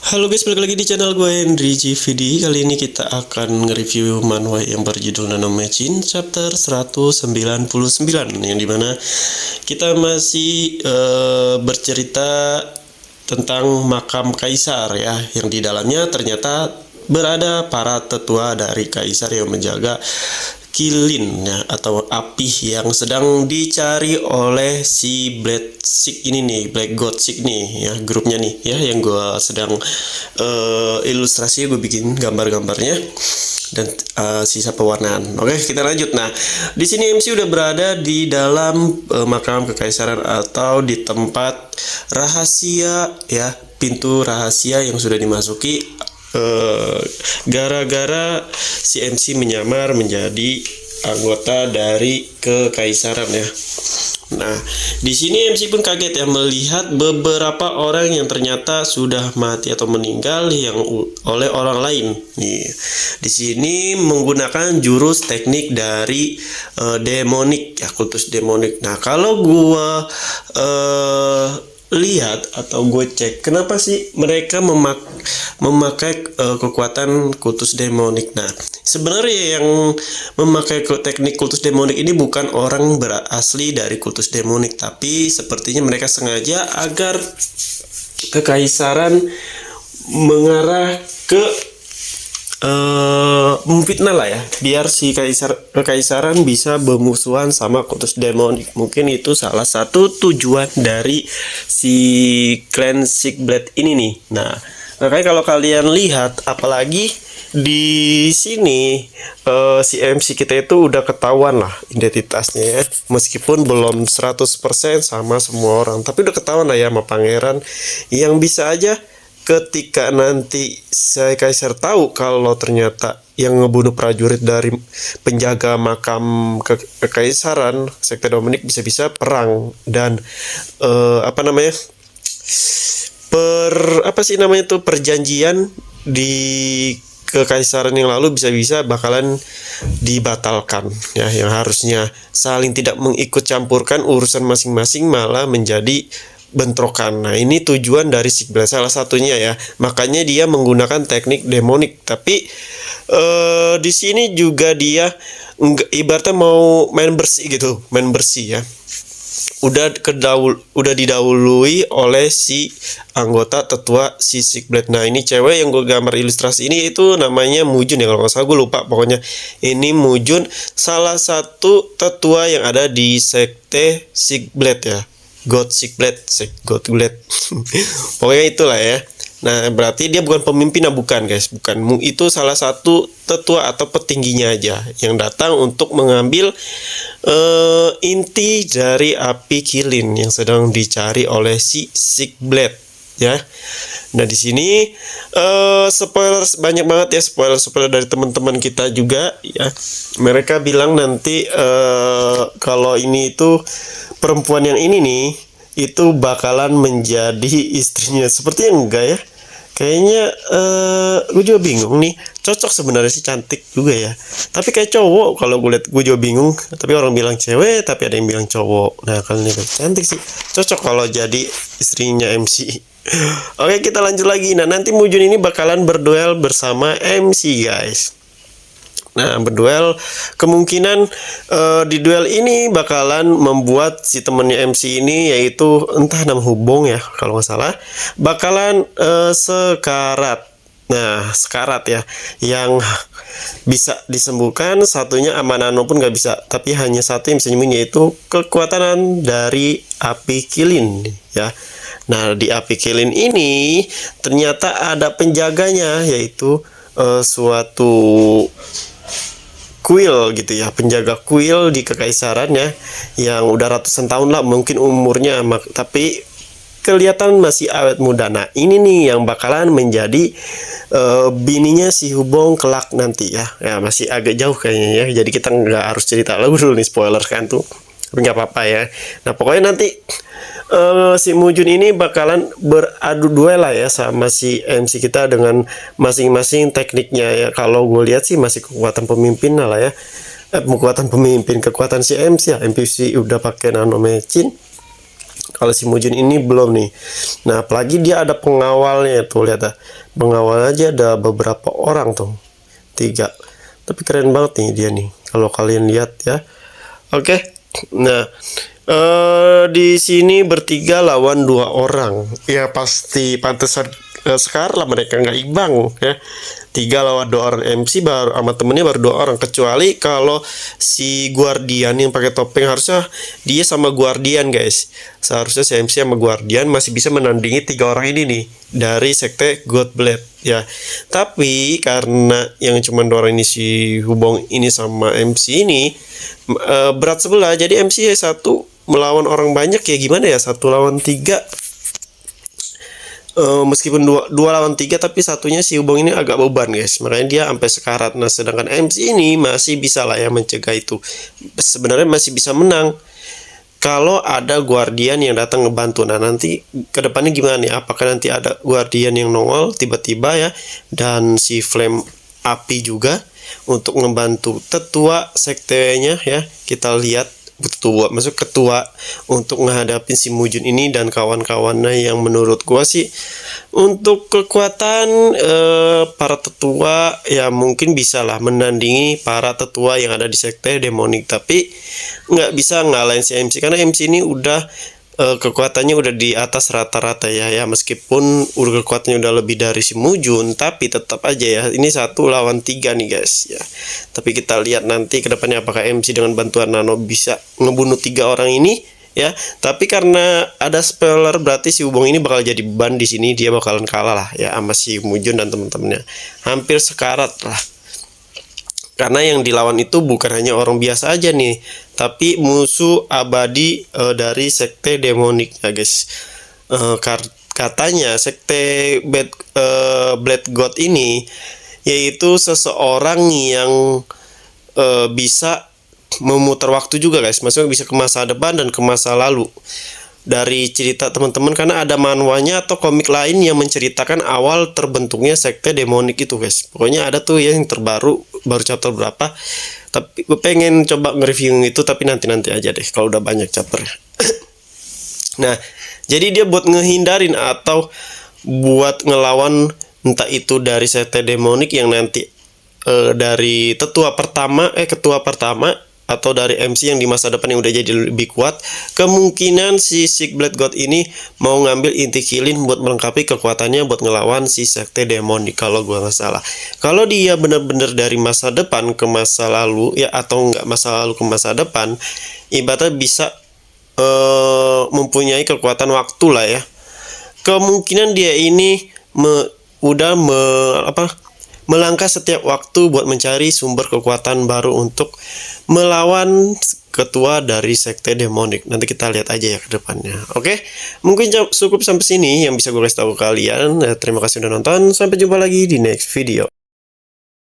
Halo guys, balik lagi di channel gue Henry GVD. Kali ini kita akan nge-review manhwa yang berjudul Nanomechin chapter 199, yang dimana kita masih bercerita tentang makam kaisar ya, yang di dalamnya ternyata berada para tetua dari kaisar yang menjaga kilin ya, atau api yang sedang dicari oleh si Black Sick ini nih, Black God Sick nih ya, grupnya nih ya, yang gue sedang ilustrasi, gue bikin gambar-gambarnya dan sisa pewarnaan. Oke, kita lanjut. Nah, di sini MC udah berada di dalam makam kekaisaran atau di tempat rahasia ya, pintu rahasia yang sudah dimasuki gara-gara si MC menyamar menjadi anggota dari kekaisaran ya. Nah, di sini MC pun kaget ya melihat beberapa orang yang ternyata sudah mati atau meninggal yang oleh orang lain. Nih, di sini menggunakan jurus teknik dari demonik ya, kultus demonik. Nah, kalau gua lihat atau gue cek kenapa sih mereka memakai kekuatan kultus demonik. Nah, sebenarnya yang memakai teknik kultus demonik ini bukan orang berasli dari kultus demonik, tapi sepertinya mereka sengaja agar kekaisaran mengarah ke memfitnah lah ya, biar si kekaisaran bisa bermusuhan sama kultus demonik. Mungkin itu salah satu tujuan dari si clan Sickblade ini nih. Nah, makanya kalau kalian lihat, apalagi di sini si MC kita itu udah ketahuan lah identitasnya ya, meskipun belum 100% sama semua orang, tapi udah ketahuan lah ya sama pangeran, yang bisa aja ketika nanti si kaisar tahu kalau ternyata yang ngebunuh prajurit dari penjaga makam kekaisaran sekte Dominik, bisa-bisa perang dan perjanjian di kekaisaran yang lalu bisa-bisa bakalan dibatalkan ya, yang harusnya saling tidak mengikut campurkan urusan masing-masing malah menjadi bentrokan. Nah, ini tujuan dari Sickblade salah satunya ya. Makanya dia menggunakan teknik demonik. Tapi di sini juga dia ibaratnya mau main bersih gitu, main bersih ya. Udah didahului oleh si anggota tetua si Sickblade. Nah, ini cewek yang gue gambar ilustrasi ini itu namanya Mujun ya, kalau nggak salah, gue lupa pokoknya. Ini Mujun, salah satu tetua yang ada di sekte Sickblade ya. God Sickblade. Pokoknya itulah ya. Nah, berarti dia bukan pemimpin, bukan guys, bukan. Itu salah satu tetua atau petingginya aja yang datang untuk mengambil inti dari api kilin yang sedang dicari oleh si Sickblade ya. Nah, di sini spoiler banyak banget ya, spoiler dari teman-teman kita juga ya. Mereka bilang nanti kalau ini itu perempuan yang ini nih itu bakalan menjadi istrinya. Sepertinya enggak ya, kayaknya gue juga bingung nih. Cocok sebenarnya sih, cantik juga ya, tapi kayak cowok kalau gue lihat. Gue juga bingung, tapi orang bilang cewek tapi ada yang bilang cowok. Nah, kalau ini cantik sih, cocok kalau jadi istrinya MC. Oke, kita lanjut lagi. Nah, nanti Mujun ini bakalan berduel bersama MC guys. Nah, berduel kemungkinan di duel ini bakalan membuat si temennya MC ini, yaitu entah nama Hubong ya kalau nggak salah, bakalan sekarat. Nah, sekarat ya, yang bisa disembuhkan, satunya Amanano pun nggak bisa, tapi hanya satu yang bisa nyembuhin, yaitu kekuatan dari api kilin ya. Nah, di api kilin ini ternyata ada penjaganya, yaitu suatu kuil gitu ya, penjaga kuil di kekaisaran ya, yang udah ratusan tahun lah mungkin umurnya, tapi kelihatan masih awet muda. Nah, ini nih yang bakalan menjadi bininya si Hubong kelak nanti ya. Ya, masih agak jauh kayaknya ya, jadi kita nggak harus cerita lagu dulu nih, spoiler kan tuh, tapi nggak apa-apa ya. Nah, pokoknya nanti si Mujun ini bakalan beradu duel lah ya sama si MC kita dengan masing-masing tekniknya ya. Kalau gue lihat sih masih kekuatan pemimpin lah ya, kekuatan pemimpin, kekuatan si MC ya. MPC udah pakai Nanomechin, Kalau si Mujin ini belum nih. Nah, apalagi dia ada pengawalnya tuh, lihat ya. Pengawal aja ada beberapa orang tuh. 3. Tapi keren banget nih dia nih. Kalau kalian lihat ya. Oke. Nah, di sini bertiga lawan 2 orang. Ya pasti pantesan Sekar lah mereka nggak imbang ya. 3 lawan 2 orang, MC baru sama temennya baru 2 orang, kecuali kalau si Guardian yang pakai topeng, harusnya dia sama Guardian guys. Seharusnya si MC sama Guardian masih bisa menandingi 3 orang ini nih dari sekte Godblade ya. Tapi karena yang cuma 2 orang ini, si Hubong ini sama MC ini berat sebelah, jadi MC satu melawan orang banyak ya gimana ya, 1 lawan 3. Meskipun dua lawan 3, tapi satunya si Hubong ini agak beban guys, makanya dia sampai sekarat. Nah, sedangkan MC ini masih bisa lah ya mencegah itu. Sebenarnya masih bisa menang kalau ada Guardian yang datang ngebantu. Nah, nanti kedepannya gimana nih? Apakah nanti ada Guardian yang nongol tiba-tiba ya, dan si Flame Api juga untuk ngebantu tetua sektenya ya. Kita lihat ketua untuk menghadapi si Mujin ini dan kawan-kawannya, yang menurut gua sih untuk kekuatan para tetua ya mungkin bisa lah menandingi para tetua yang ada di sekte demonik, tapi nggak bisa ngalahin si MC karena MC ini udah kekuatannya udah di atas rata-rata ya, meskipun udah kekuatannya udah lebih dari si Mujun, tapi tetap aja ya ini 1 lawan 3 nih guys ya. Tapi kita lihat nanti kedepannya apakah MC dengan bantuan Nano bisa ngebunuh 3 orang ini ya. Tapi karena ada spoiler, berarti si Hubong ini bakal jadi beban di sini, dia bakalan kalah lah ya sama si Mujun dan teman-temannya, hampir sekarat lah. Karena yang dilawan itu bukan hanya orang biasa aja nih, tapi musuh abadi dari sekte demonik ya guys. Katanya sekte Blade God ini yaitu seseorang yang bisa memutar waktu juga guys, maksudnya bisa ke masa depan dan ke masa lalu. Dari cerita teman-teman, karena ada manhwanya atau komik lain yang menceritakan awal terbentuknya sekte demonik itu guys. Pokoknya ada tuh yang terbaru, baru chapter berapa, tapi gue pengen coba nge-review itu, tapi nanti aja deh kalau udah banyak chapter. Nah, jadi dia buat ngehindarin atau buat ngelawan entah itu dari sekte demonik yang nanti dari ketua pertama atau dari MC yang di masa depan yang udah jadi lebih kuat. Kemungkinan si Sick Blade God ini mau ngambil inti kilin buat melengkapi kekuatannya buat ngelawan si sekte demonik kalau gua nggak salah. Kalau dia bener-bener dari masa depan ke masa lalu ya, atau nggak masa lalu ke masa depan, ibaratnya bisa mempunyai kekuatan waktu lah ya. Kemungkinan dia ini melangkah setiap waktu buat mencari sumber kekuatan baru untuk melawan ketua dari sekte demonik. Nanti kita lihat aja ya ke depannya. Oke, mungkin cukup sampai sini yang bisa gue kasih tahu kalian. Terima kasih udah nonton. Sampai jumpa lagi di next video.